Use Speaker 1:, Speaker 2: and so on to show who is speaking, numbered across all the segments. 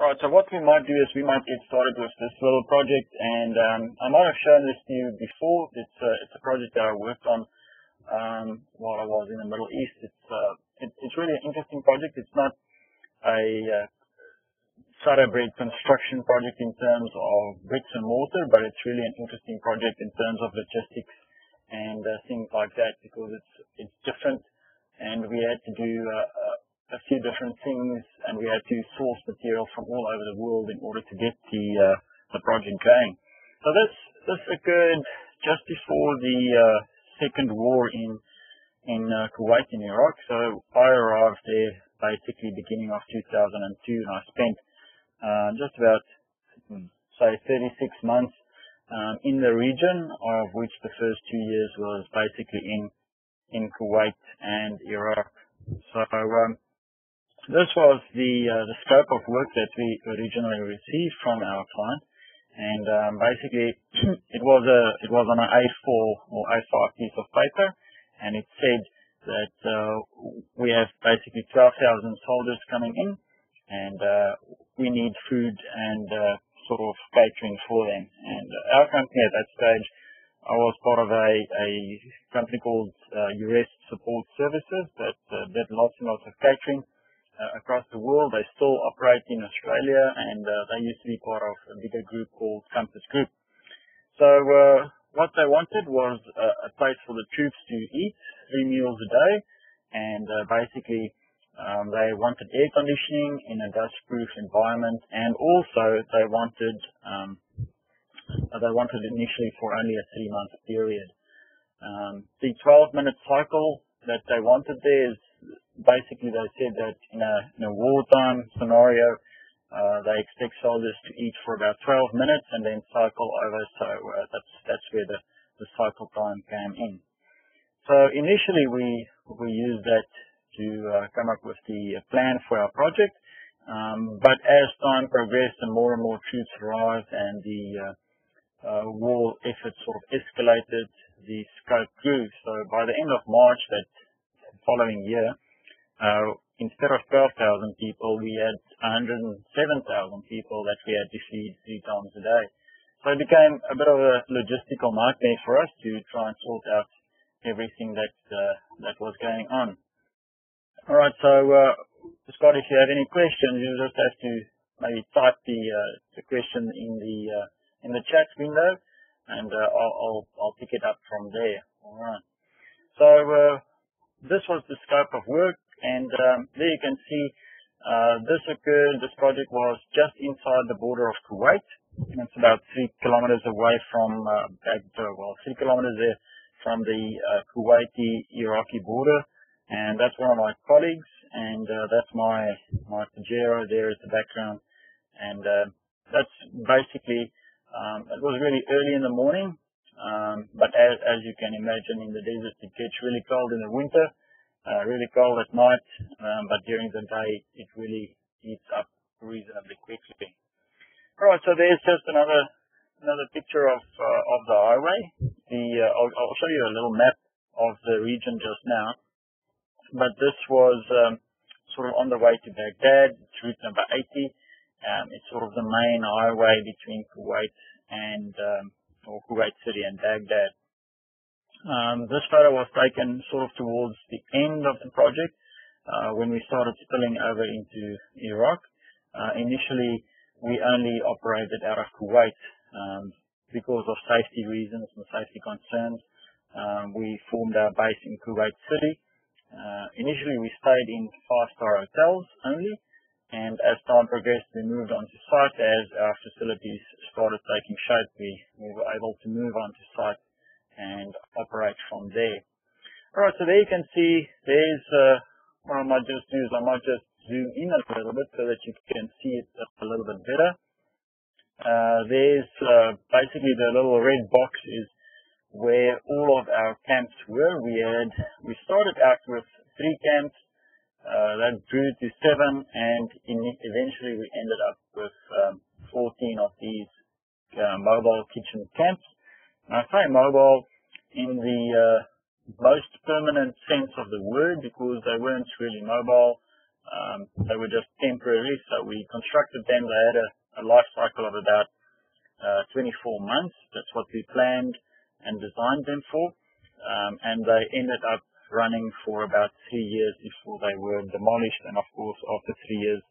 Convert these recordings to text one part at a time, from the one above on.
Speaker 1: Right, so what we might do is we might get started with this little project, and I might have shown this to you before. It's a project that I worked on while I was in the Middle East. It's really an interesting project. It's not a thoroughbred construction project in terms of bricks and mortar, but it's really an interesting project in terms of logistics and things like that, because it's different, and we had to do a few different things, and we had to source material from all over the world in order to get the project going. So this occurred just before the second war in Kuwait in Iraq. So I arrived there basically beginning of 2002, and I spent just about say 36 months in the region, of which the first 2 years was basically in Kuwait and Iraq. So this was the scope of work that we originally received from our client, and basically it was on an A4 or A5 piece of paper, and it said that we have basically 12,000 soldiers coming in, and we need food and sort of catering for them. And our company at that stage, I was part of a company called US Support Services that did lots and lots of catering across the world. They still operate in Australia, and they used to be part of a bigger group called Compass Group. So what they wanted was a place for the troops to eat 3 meals a day, and basically they wanted air conditioning in a dust-proof environment, and also they wanted initially for only a 3-month period. The 12-minute cycle that they wanted there is basically, they said that in a wartime scenario, they expect soldiers to eat for about 12 minutes and then cycle over. So that's where the cycle time came in. So initially, we used that to come up with the plan for our project. But as time progressed and more troops arrived, and the war effort sort of escalated, the scope grew. So by the end of March that following year, instead of 12,000 people, we had 107,000 people that we had to feed 3 times a day. So it became a bit of a logistical nightmare for us to try and sort out everything that was going on. All right, so Scott, if you have any questions, you just have to maybe type the question in the chat window, and I'll pick it up from there. All right. So this was the scope of work. And there you can see this project was just inside the border of Kuwait. It's about 3 kilometers away from 3 kilometers there from the Kuwaiti-Iraqi border. And that's one of my colleagues, and that's my Pajero there as the background. And that's basically, it was really early in the morning, but as you can imagine, in the desert it gets really cold in the winter. Really cold at night, but during the day it really heats up reasonably quickly. Alright, so there's just another picture of the highway. I'll show you a little map of the region just now. But this was sort of on the way to Baghdad. It's route number 80. It's sort of the main highway between Kuwait and or Kuwait City and Baghdad. This photo was taken sort of towards the end of the project, when we started spilling over into Iraq. Initially, we only operated out of Kuwait because of safety reasons and safety concerns. We formed our base in Kuwait City. Initially, we stayed in 5-star hotels only, and as time progressed, we moved on to site. As our facilities started taking shape, we were able to move on to site and operate from there. Alright, so there you can see there's what I might just do is I might just zoom in a little bit so that you can see it a little bit better. There's basically the little red box is where all of our camps were. We started out with 3 camps, that grew to 7, and eventually we ended up with 14 of these mobile kitchen camps. I say mobile in the most permanent sense of the word, because they weren't really mobile. They were just temporary, so we constructed them. They had a life cycle of about 24 months. That's what we planned and designed them for. And they ended up running for about 3 years before they were demolished. And of course, after 3 years,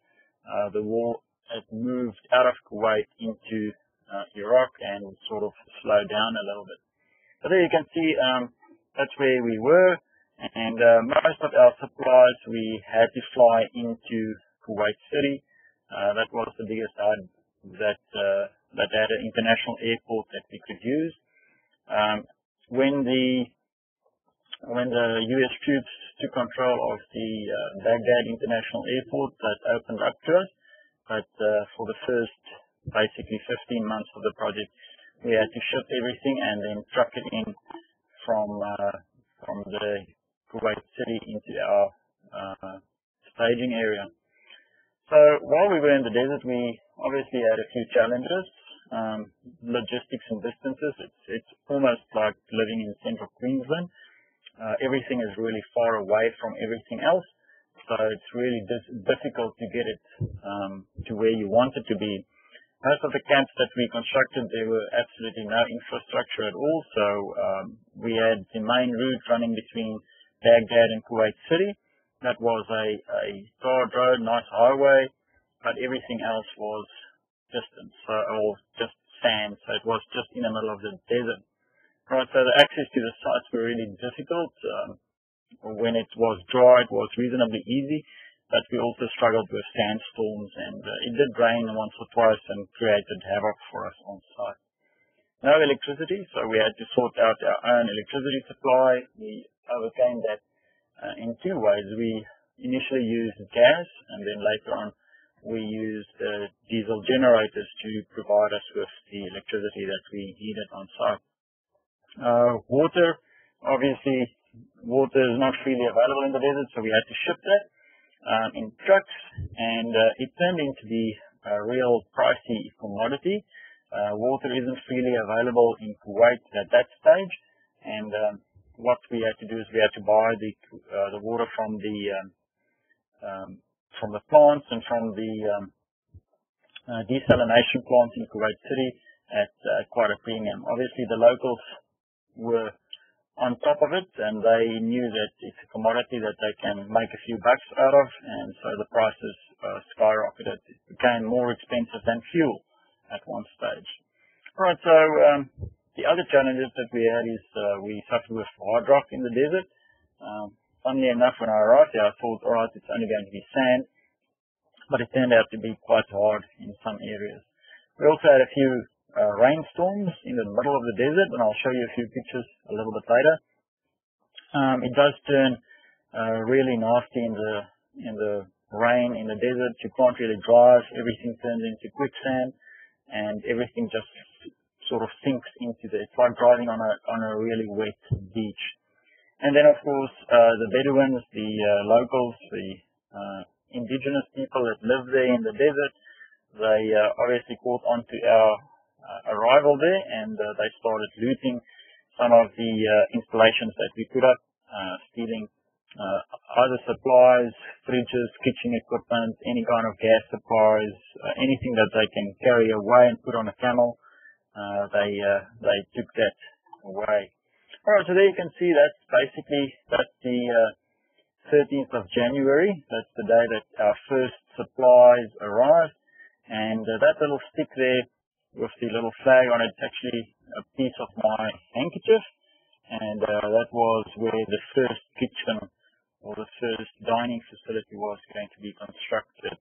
Speaker 1: the war had moved out of Kuwait into Iraq and sort of slowed down a little bit. So there you can see that's where we were. And most of our supplies we had to fly into Kuwait City. That was the biggest hub that had an international airport that we could use. When the US troops took control of the Baghdad International Airport, that opened up to us. But for the first basically 15 months of the project, we had to ship everything and then truck it in from the Kuwait City into our staging area. So while we were in the desert, we obviously had a few challenges. Logistics and distances. It's almost like living in central Queensland. Everything is really far away from everything else. So it's really difficult to get it to where you want it to be. Most of the camps that we constructed, there were absolutely no infrastructure at all. So we had the main route running between Baghdad and Kuwait City. That was a tarred road, nice highway, but everything else was distant, or just sand. So it was just in the middle of the desert. Right, so the access to the sites were really difficult. When it was dry, it was reasonably easy. But we also struggled with sandstorms, and it did rain once or twice and created havoc for us on site. No electricity, so we had to sort out our own electricity supply. We overcame that in two ways. We initially used gas, and then later on we used diesel generators to provide us with the electricity that we needed on site. Water, obviously, water is not freely available in the desert, so we had to ship that in trucks, and it turned into be a real pricey commodity. Water isn't freely available in Kuwait at that stage, and what we had to do is we had to buy the water from the plants and from the desalination plants in Kuwait City at quite a premium. Obviously, the locals were on top of it, and they knew that it's a commodity that they can make a few bucks out of, and so the prices skyrocketed. It became more expensive than fuel at one stage. Right, so the other challenges that we had is we suffered with hard rock in the desert. Funnily enough, when I arrived there, I thought, all right, it's only going to be sand, but it turned out to be quite hard in some areas. We also had a few rainstorms in the middle of the desert, and I'll show you a few pictures a little bit later. It does turn really nasty in the rain in the desert. You can't really drive. Everything turns into quicksand, and everything just sort of sinks into it's like driving on a really wet beach. And then, of course, the Bedouins, the locals, the indigenous people that live there in the desert, they obviously caught on to our arrival there, and they started looting some of the installations that we put up, stealing other supplies, fridges, kitchen equipment, any kind of gas supplies, anything that they can carry away and put on a camel. They took that away. Alright, so there you can see that's the 13th of January. That's the day that our first supplies arrived, and that little stick there with the little flag on it, actually a piece of my handkerchief, and that was where the first kitchen or the first dining facility was going to be constructed.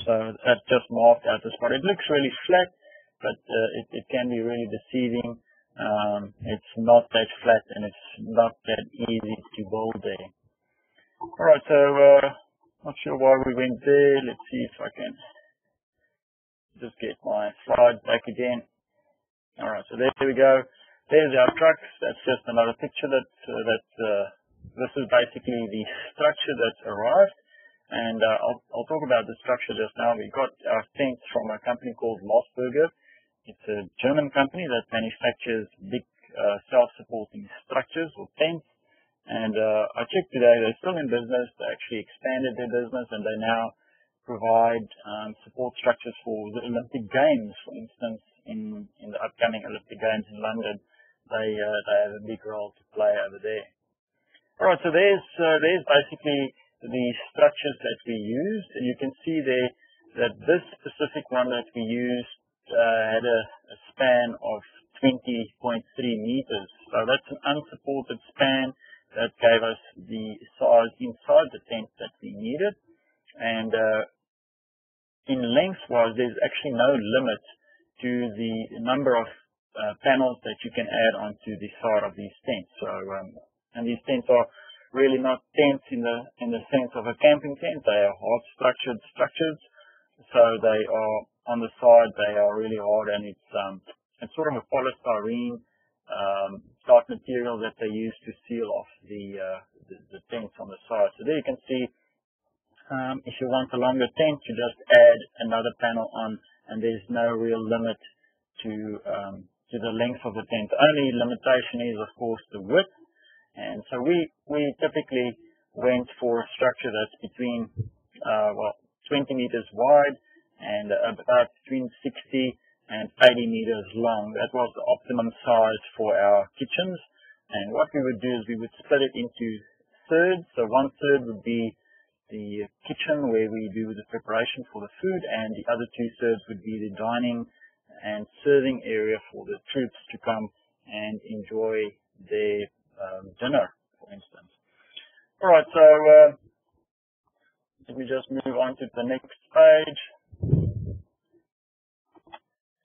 Speaker 1: So that just marked out the spot. It looks really flat, but it can be really deceiving. It's not that flat, and it's not that easy to build there. Alright, so not sure why we went there. Let's see if I can just get my slide back again. Alright, so there we go. There's our trucks. That's just another picture that this is basically the structure that's arrived. And I'll talk about the structure just now. We got our tents from a company called Mossberger. It's a German company that manufactures big self-supporting structures or tents. And I checked today, they're still in business. They actually expanded their business, and they now provide support structures for the Olympic Games, for instance, in the upcoming Olympic Games in London. They have a big role to play over there. All right, so there's basically the structures that we used, and you can see there that this specific one that we used had a span of 20.3 meters. So that's an unsupported span that gave us the size inside the tent that we needed. And in lengthwise, there's actually no limit to the number of panels that you can add onto the side of these tents. So, and these tents are really not tents in the sense of a camping tent. They are hard structured structures. So they are on the side. They are really hard, and it's sort of a polystyrene type material that they use to seal off the tents on the side. So there you can see. If you want a longer tent, you just add another panel on, and there's no real limit to the length of the tent. The only limitation is, of course, the width. And so we typically went for a structure that's between 20 meters wide and about between 60 and 80 meters long. That was the optimum size for our kitchens. And what we would do is we would split it into thirds. So 1/3 would be the kitchen where we do the preparation for the food, and the other 2/3 would be the dining and serving area for the troops to come and enjoy their dinner, for instance. All right, so let me just move on to the next page.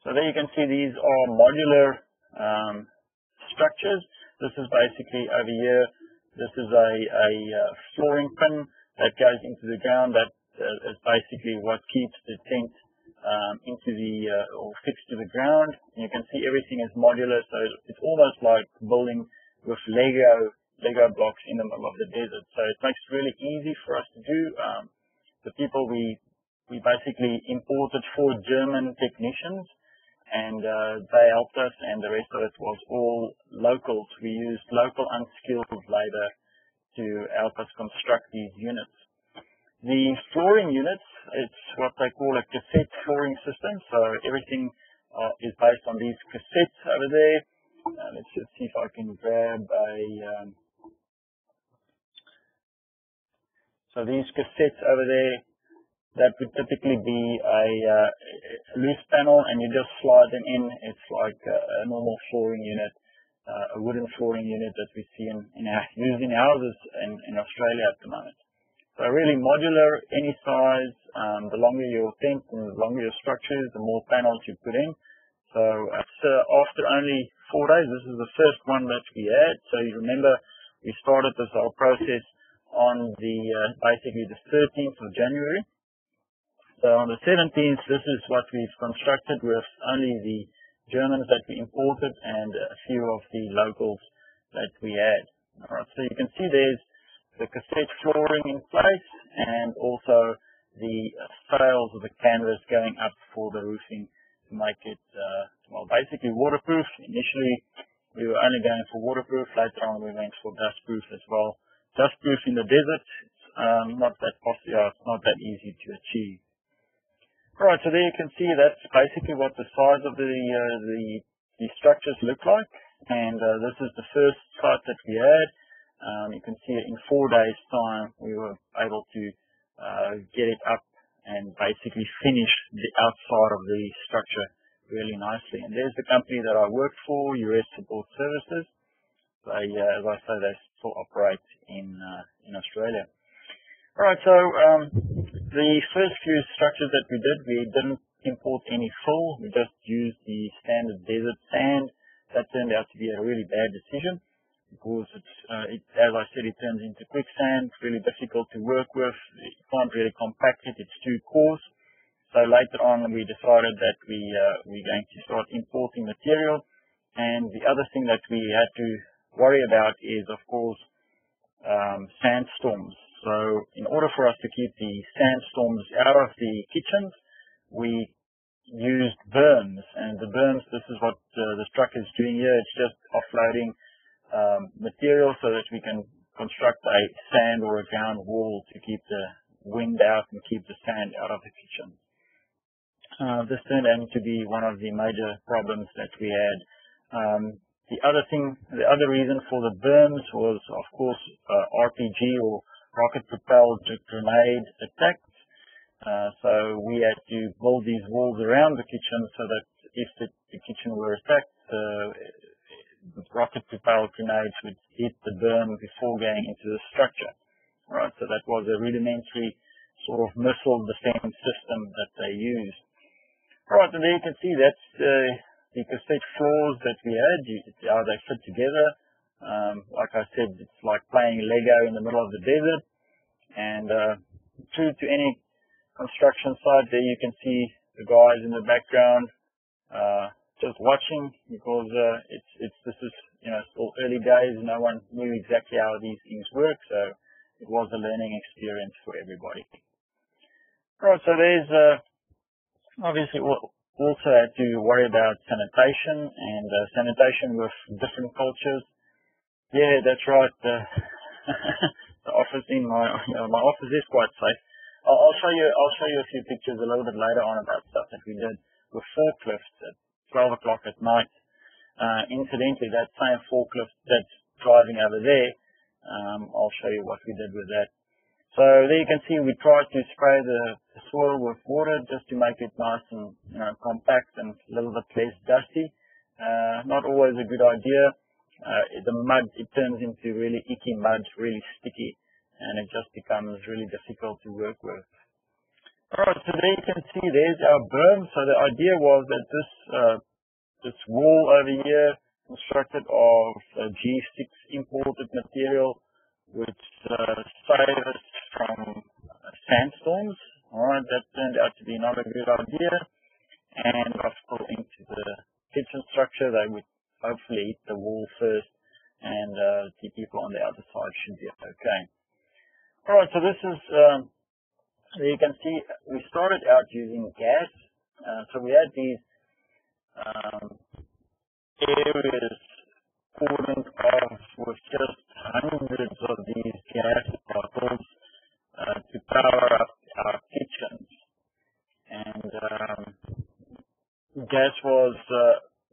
Speaker 1: So there you can see these are modular structures. This is basically over here. This is a flooring pin that goes into the ground. That is basically what keeps the tent into or fixed to the ground. And you can see everything is modular, so it's almost like building with Lego blocks in the middle of the desert. So it makes it really easy for us to do. The people we basically imported 4 German technicians, and they helped us, and the rest of it was all locals. We used local unskilled labor to help us construct these units. The flooring units, it's what they call a cassette flooring system. So everything is based on these cassettes over there. Let's just see if I can grab so these cassettes over there, that would typically be a loose panel, and you just slide them in. It's like a normal flooring unit, a wooden flooring unit that we see used in houses in Australia at the moment. So really modular, any size. The longer your tent and the longer your structure is, the more panels you put in. So after only 4 days, this is the first one that we had. So you remember we started this whole process on basically the 13th of January. So on the 17th, this is what we've constructed with only the Germans that we imported and a few of the locals that we had. All right, so you can see there's the cassette flooring in place, and also the sails of the canvas going up for the roofing to make it, basically waterproof. Initially, we were only going for waterproof. Later on, we went for dustproof as well. Dustproof in the desert, it's not that possible. It's not that easy to achieve. All right, so there you can see that's basically what the size of the structures look like. And this is the first site that we had. You can see in 4 days' time, we were able to get it up and basically finish the outside of the structure really nicely. And there's the company that I work for, US Support Services. They, as I say, they still operate in Australia. All right, so the first few structures that we didn't import any fill. We just used the standard desert sand. That turned out to be a really bad decision because as I said, it turns into quicksand. It's really difficult to work with. You can't really compact it. It's too coarse. So later on, we decided that we're going to start importing material. And the other thing that we had to worry about is, of course, sandstorms. So in order for us to keep the sandstorms out of the kitchens, we used berms. And the berms, this is what this truck is doing here. It's just offloading material so that we can construct a sand or a ground wall to keep the wind out and keep the sand out of the kitchen. This turned out to be one of the major problems that we had. The other reason for the berms was, of course, RPG or rocket-propelled grenade attacks. So we had to build these walls around the kitchen so that if the kitchen were attacked, the rocket-propelled grenades would hit the berm before going into the structure. Right, so that was a rudimentary sort of missile defense system that they used. Right, and there you can see that's the cassette floors that we had, how they fit together. Like I said, it's like playing Lego in the middle of the desert. And true to any construction site, there you can see the guys in the background just watching, because this is still early days. No one knew exactly how these things work, so it was a learning experience for everybody. Right, so there's obviously also had to worry about sanitation and sanitation with different cultures. Yeah, that's right. The office in my office is quite safe. I'll show you a few pictures a little bit later on about stuff that we did with forklifts at 12 o'clock at night. Incidentally, that same forklift that's driving over there, I'll show you what we did with that. So there you can see we tried to spray the soil with water just to make it nice and compact and a little bit less dusty. Not always a good idea. The mud, it turns into really icky mud, really sticky, and it just becomes really difficult to work with. Alright, so there you can see there's our berm. So the idea was that this wall over here, constructed of G6 imported material, would save us from sandstorms. Alright, that turned out to be not a good idea. And also into the kitchen structure, they would hopefully hit the wall first, and the people on the other side should be okay. Alright, so this is, you can see we started out using gas. So we had these areas cordoned off with just hundreds of these gas bottles to power up our kitchens. And gas was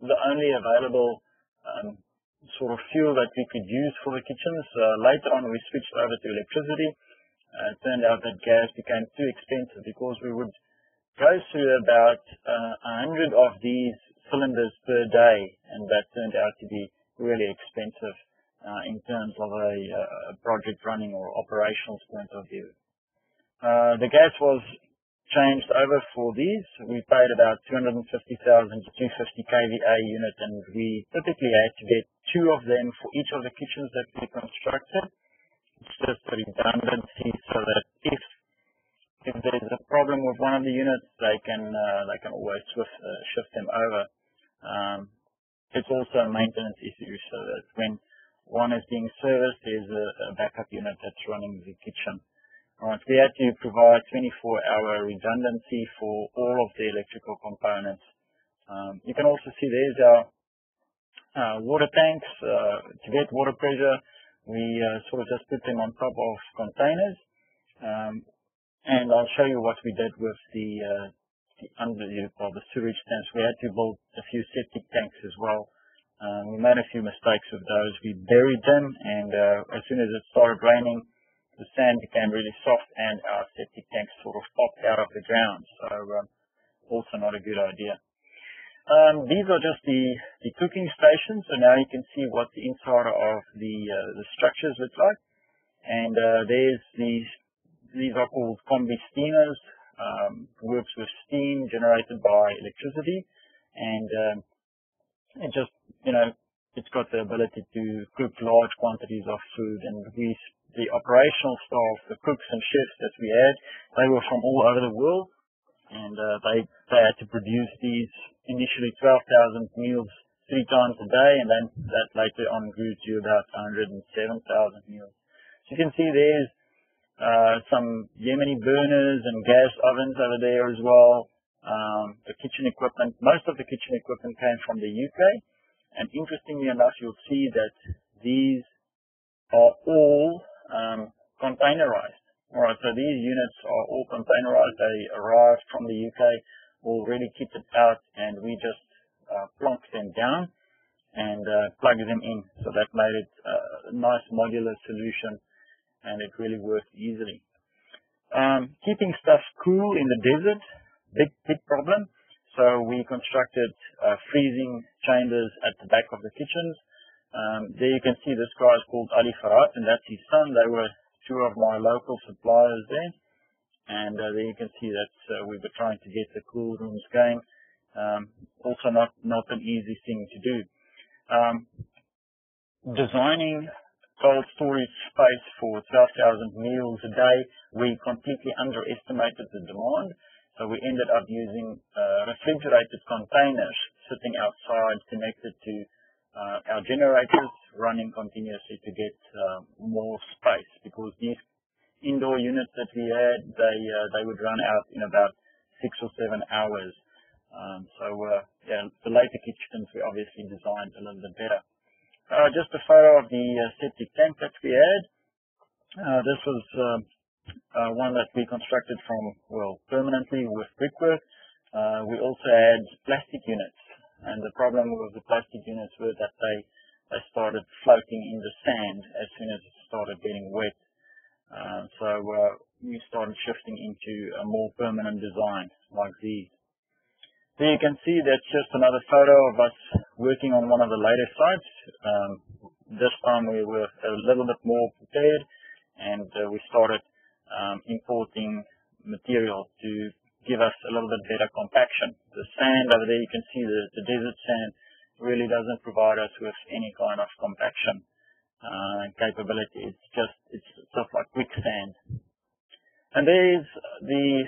Speaker 1: the only available sort of fuel that we could use for the kitchens. Later on, we switched over to electricity. It turned out that gas became too expensive because we would go through about 100 of these cylinders per day, and that turned out to be really expensive in terms of a project running or operations point of view. The gas was changed over for these. We paid about 250,000 to 250 kVA unit, and we typically had to get 2 of them for each of the kitchens that we constructed. It's just a redundancy so that if there's a problem with one of the units, they can always shift them over. It's also a maintenance issue, so that when one is being serviced, there's a backup unit that's running the kitchen. Alright, we had to provide 24-hour redundancy for all of the electrical components. You can also see there's our water tanks. To get water pressure, we sort of just put them on top of containers. And I'll show you what we did with the sewage tanks. We had to build a few septic tanks as well. We made a few mistakes with those. We buried them, and as soon as it started raining, the sand became really soft, and our septic tanks sort of popped out of the ground. So also not a good idea. These are just the cooking stations. So now you can see what the inside of the structures look like. And there's these are called combi steamers. Works with steam generated by electricity, and it just it's got the ability to cook large quantities of food. And the operational staff, the cooks and chefs that we had, they were from all over the world, and they had to produce these initially 12,000 meals 3 times a day, and then that later on grew to about 107,000 meals. So you can see there's some Yemeni burners and gas ovens over there as well. The kitchen equipment, most of the kitchen equipment came from the UK, and interestingly enough, you'll see that these are all containerized. Alright, so these units are all containerized. They arrived from the UK, already kitted out, and we just plonk them down and plug them in. So that made it a nice modular solution, and it really worked easily. Keeping stuff cool in the desert, big problem. So we constructed freezing chambers at the back of the kitchens. There you can see this guy is called Ali Farhat, and that's his son. They were two of my local suppliers there. And there you can see that we were trying to get the cool rooms going. Also not an easy thing to do. Designing cold storage space for 12,000 meals a day, we completely underestimated the demand. So we ended up using refrigerated containers sitting outside connected to our generators running continuously to get more space, because these indoor units that we had, they would run out in about 6 or 7 hours. Yeah, the later kitchens we obviously designed a little bit better. Just a photo of the septic tank that we had. This was one that we constructed permanently with brickwork. We also had plastic units, and the problem with the plastic units was that they started floating in the sand as soon as it started getting wet. We started shifting into a more permanent design like these. There you can see that's just another photo of us working on one of the later sites. This time we were a little bit more prepared, and we started importing material to give us a little bit better compaction. The sand over there, you can see the desert sand really doesn't provide us with any kind of compaction capability. It's just like quicksand. And there's the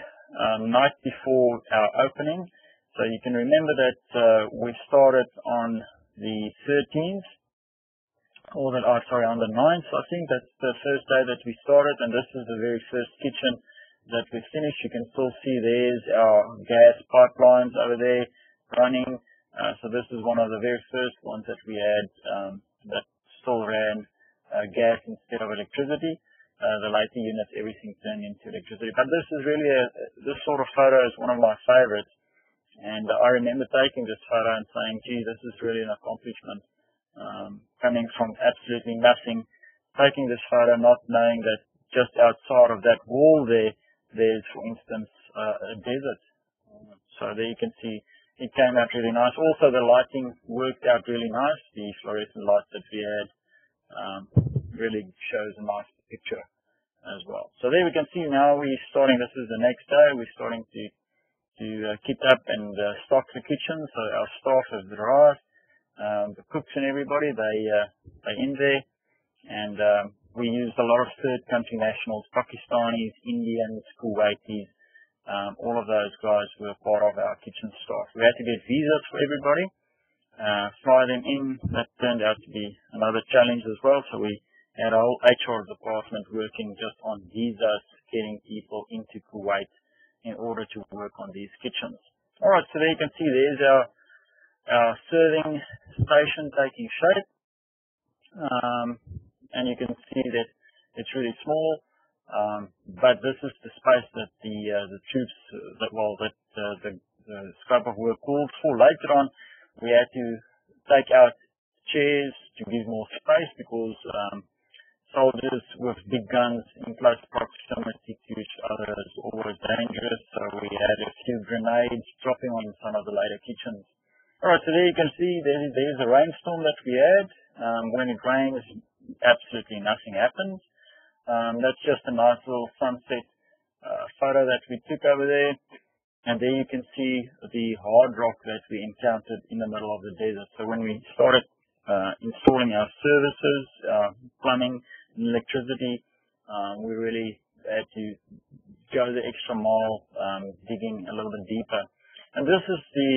Speaker 1: night before our opening. So you can remember that we started on the 13th, on the 9th. I think that's the first day that we started, and this is the very first kitchen that we finished. You can still see there's our gas pipelines over there running. So this is one of the very first ones that we had that still ran gas instead of electricity. The later units, everything turned into electricity. But this is really this sort of photo is one of my favorites. And I remember taking this photo and saying, gee, this is really an accomplishment. Coming from absolutely nothing, taking this photo not knowing that just outside of that wall there's, for instance, a desert. So there you can see it came out really nice. Also, the lighting worked out really nice. The fluorescent lights that we had really shows a nice picture as well. So there we can see now we're starting, this is the next day, we're starting to kit up and stock the kitchen. So our staff has arrived, the cooks and everybody, they're in there, and we used a lot of third country nationals, Pakistanis, Indians, Kuwaitis. All of those guys were part of our kitchen staff. We had to get visas for everybody, fly them in. That turned out to be another challenge as well. So we had a whole HR department working just on visas, getting people into Kuwait in order to work on these kitchens. Alright, so there you can see there's our serving station taking shape. And you can see that it's really small, but this is the space that the troops, the scope of work called for. Later on, we had to take out chairs to give more space because soldiers with big guns in close proximity to each other is always dangerous, so we had a few grenades dropping on some of the later kitchens. Alright, so there you can see there's a rainstorm that we had. When it rains, absolutely nothing happens. That's just a nice little sunset photo that we took over there. And there you can see the hard rock that we encountered in the middle of the desert. So when we started installing our services, plumbing, and electricity, we really had to go the extra mile, digging a little bit deeper. And this is the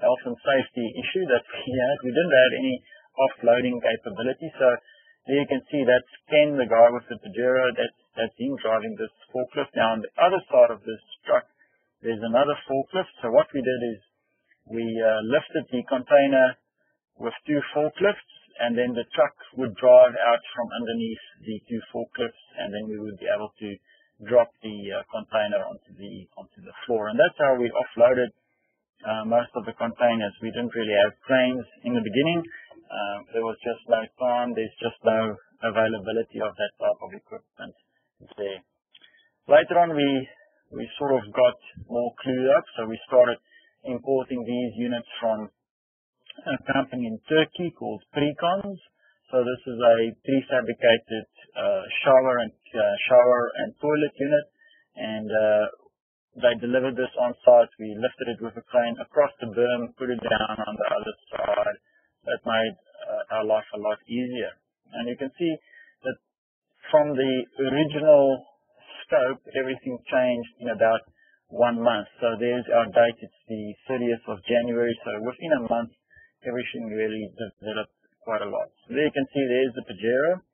Speaker 1: health and safety issue that we had. We didn't have any offloading capability. So there you can see that's Ken, the guy with the Pajero, that's him driving this forklift. Now on the other side of this truck, there's another forklift. So what we did is we lifted the container with two forklifts, and then the truck would drive out from underneath the two forklifts, and then we would be able to drop the container onto the floor. And that's how we offloaded most of the containers. We didn't really have cranes in the beginning. There was just no time. There's just no availability of that type of equipment there. Later on, we sort of got more clued up, so we started importing these units from a company in Turkey called Precons. So this is a prefabricated shower and toilet unit, and they delivered this on site. We lifted it with a crane across the berm, put it down on the other side. That made our life a lot easier. And you can see that from the original scope, everything changed in about 1 month. So there's our date. It's the 30th of January. So within a month, everything really developed quite a lot. So there you can see there's the Pajero.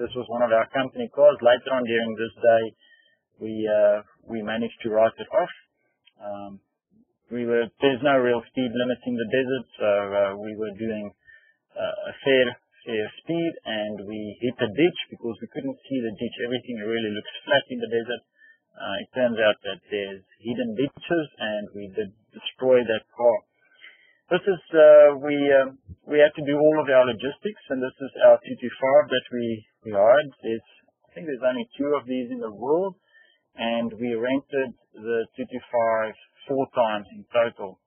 Speaker 1: This was one of our company cars. Later on during this day, we managed to write it off. There's no real speed limit in the desert, so we were doing a fair speed, and we hit a ditch because we couldn't see the ditch. Everything really looks flat in the desert. It turns out that there's hidden ditches, and we did destroy that car. This is we had to do all of our logistics, and this is our 225 that we hired. I think there's only 2 of these in the world, and we rented the 225 4 times in total.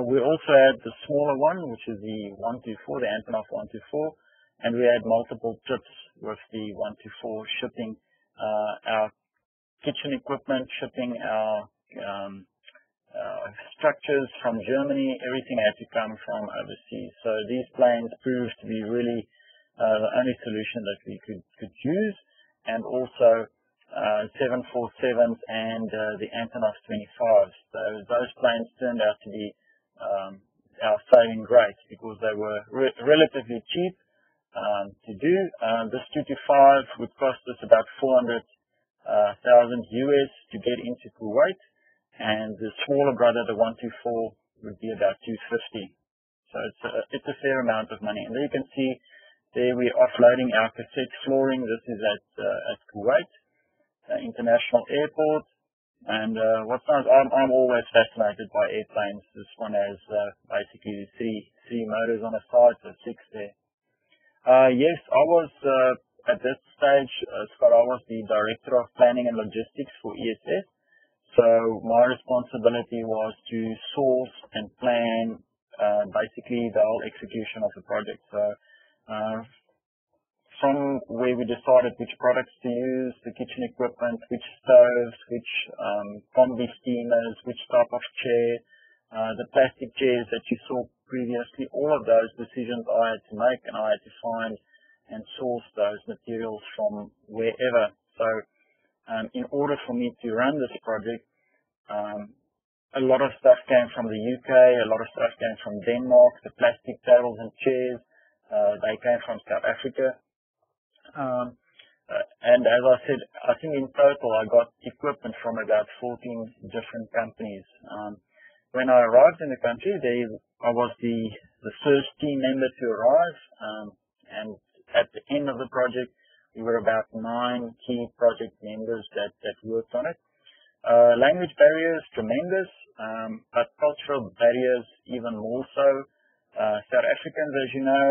Speaker 1: We also had the smaller one, which is the 124, the Antonov 124, and we had multiple trips with the 124 shipping our kitchen equipment, shipping our structures from Germany. Everything had to come from overseas. So these planes proved to be really the only solution that we could use, and also 747s and the Antonov 25s. So those planes turned out to be our saving grace because they were relatively cheap to do. This 225 would cost us about 400,000 US to get into Kuwait, and the smaller brother, the 124, would be about 250. So it's a fair amount of money. And there you can see there we're offloading our cassette flooring. This is at Kuwait International Airport. And what's nice, I'm always fascinated by airplanes. This one has basically three motors on the side, so 6 there. Yes, I was at this stage, Scott, I was the Director of Planning and Logistics for ESS. So my responsibility was to source and plan basically the whole execution of the project. So from where we decided which products to use, the kitchen equipment, which stoves, which combi steamers, which type of chair, the plastic chairs that you saw previously, all of those decisions I had to make, and I had to find and source those materials from wherever. So in order for me to run this project, a lot of stuff came from the UK, a lot of stuff came from Denmark, the plastic tables and chairs, they came from South Africa. And as I said, I think in total I got equipment from about 14 different companies. When I arrived in the country, I was the first team member to arrive, and at the end of the project, we were about 9 key project members that worked on it. Language barriers, tremendous, but cultural barriers even more so. South Africans, as you know,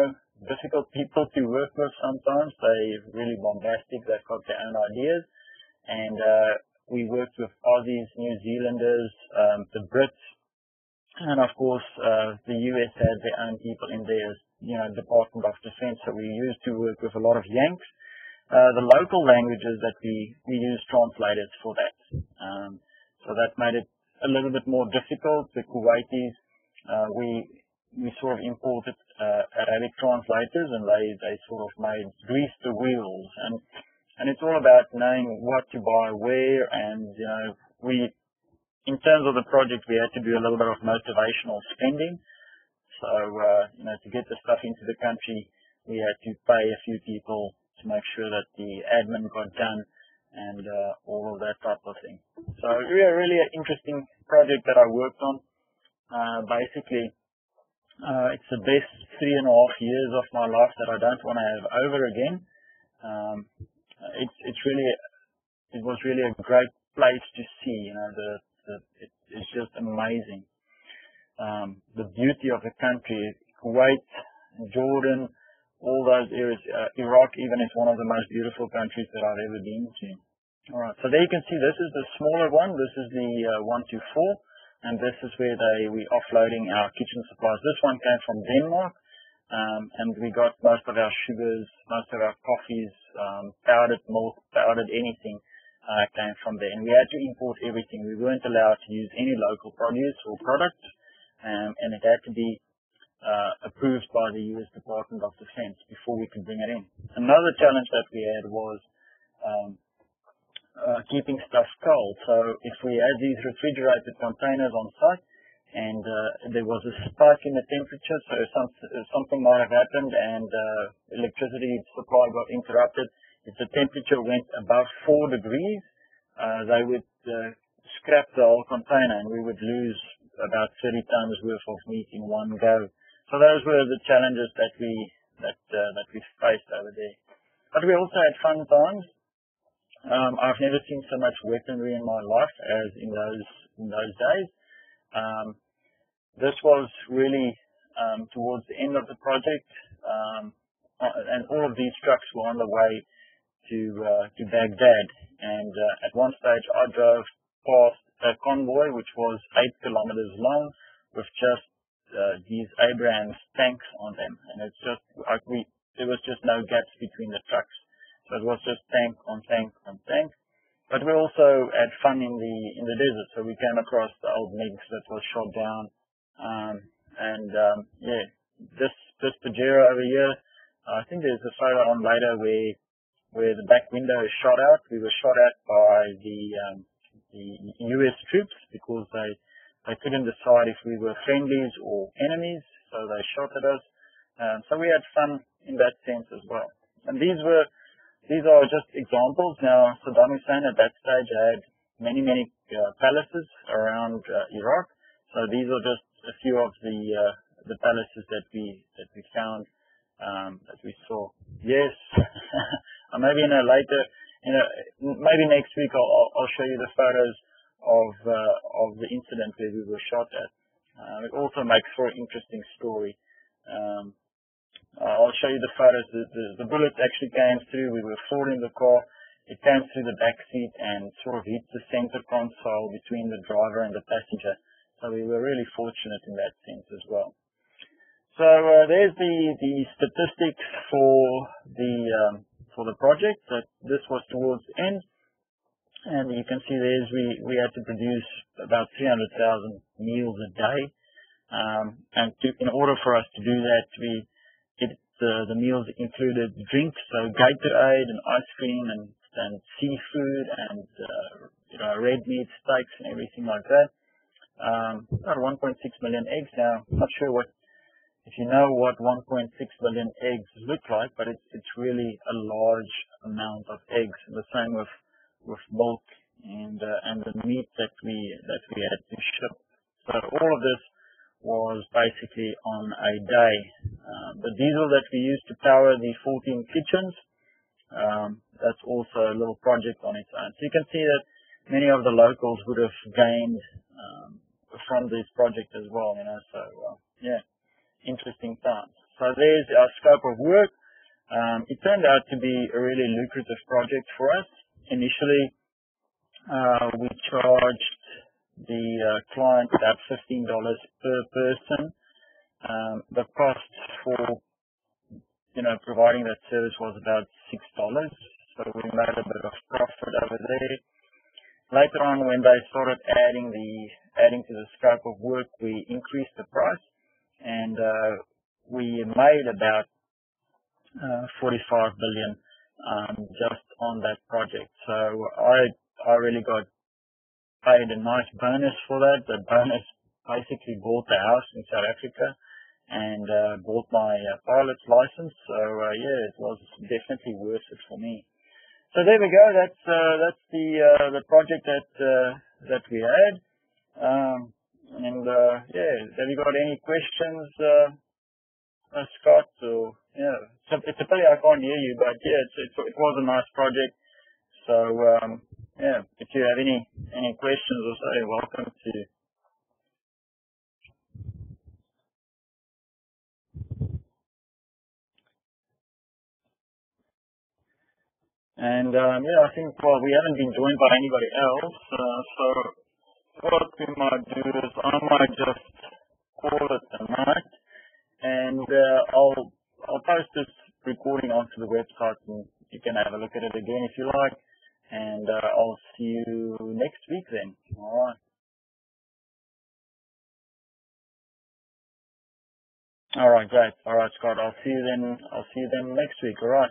Speaker 1: difficult people to work with sometimes. They're really bombastic. They've got their own ideas. And we worked with Aussies, New Zealanders, the Brits, and of course the US had their own people in their Department of Defense. So we used to work with a lot of Yanks. The local languages that we used translators for that. So that made it a little bit more difficult. The Kuwaitis, we sort of imported Arabic translators, and they sort of greased the wheels. And it's all about knowing what to buy where, and in terms of the project, we had to do a little bit of motivational spending. So to get the stuff into the country, we had to pay a few people to make sure that the admin got done and all of that type of thing. So really an interesting project that I worked on. Basically, It's the best 3.5 years of my life that I don't want to have over again. It was really a great place to see. It's just amazing. The beauty of the country, Kuwait, Jordan, all those areas. Iraq even is one of the most beautiful countries that I've ever been to. All right, so there you can see this is the smaller one. This is the 124, and this is where we're offloading our kitchen supplies. This one came from Denmark, and we got most of our sugars, most of our coffees, powdered milk, powdered anything came from there. And we had to import everything. We weren't allowed to use any local produce or products, and it had to be approved by the U.S. Department of Defense before we could bring it in. Another challenge that we had was keeping stuff cold. So if we had these refrigerated containers on site and there was a spike in the temperature, so something might have happened and electricity supply got interrupted, if the temperature went above 4 degrees, they would scrap the whole container and we would lose about 30 tons worth of meat in one go. So those were the challenges that we faced over there. But we also had fun times. I've never seen so much weaponry in my life as in those days. This was really towards the end of the project, and all of these trucks were on the way to Baghdad. And at one stage, I drove past a convoy which was 8 kilometers long with just these Abrams tanks on them, and it's just there was just no gaps between the trucks. So it was just tank on tank on tank. But we also had fun in the desert. So we came across the old MiGs that was shot down. This Pajero over here, I think there's a photo on later where the back window is shot out. We were shot at by the US troops because they couldn't decide if we were friendlies or enemies. So they shot at us. So we had fun in that sense as well. And these are just examples. Now, Saddam Hussein at that stage had many palaces around Iraq. So these are just a few of the palaces that we found, that we saw. Yes, maybe maybe next week I'll show you the photos of the incident where we were shot at. It also makes for an interesting story. I'll show you the photos. The bullet actually came through. We were four in the car. It came through the back seat and sort of hit the center console between the driver and the passenger. So we were really fortunate in that sense as well. So there's the statistics for the project. That this was towards the end, and you can see we had to produce about 300,000 meals a day, and in order for us to do that, the meals included drinks, so Gatorade and ice cream and seafood and red meat, steaks and everything like that. About 1.6 million eggs. Now, I'm not sure if you know what 1.6 million eggs look like, but it's really a large amount of eggs. And the same with milk and the meat that we had to ship. So all of this was basically on a day. The diesel that we used to power the 14 kitchens, that's also a little project on its own. So you can see that many of the locals would have gained from this project as well, so interesting times. So there's our scope of work. It turned out to be a really lucrative project for us. Initially, we charged the client about $15 per person. The cost for providing that service was about $6, so we made a bit of profit over there. Later on, when they started adding to the scope of work, we increased the price, and we made about 45 billion just on that project. So I really got paid a nice bonus for that. The bonus basically bought the house in South Africa and bought my pilot's license. So it was definitely worth it for me. So there we go. That's the project that we had. And yeah, have you got any questions, Scott? Or yeah, it's a pity I can't hear you, but yeah, it was a nice project. So yeah, if you have any questions or so, you're welcome to. And yeah, I think we haven't been joined by anybody else. So what we might do is I might just call it a night, and I'll post this recording onto the website, and you can have a look at it again if you like. And I'll see you next week then. All right. All right, great. All right, Scott. I'll see you then. I'll see you then next week. All right.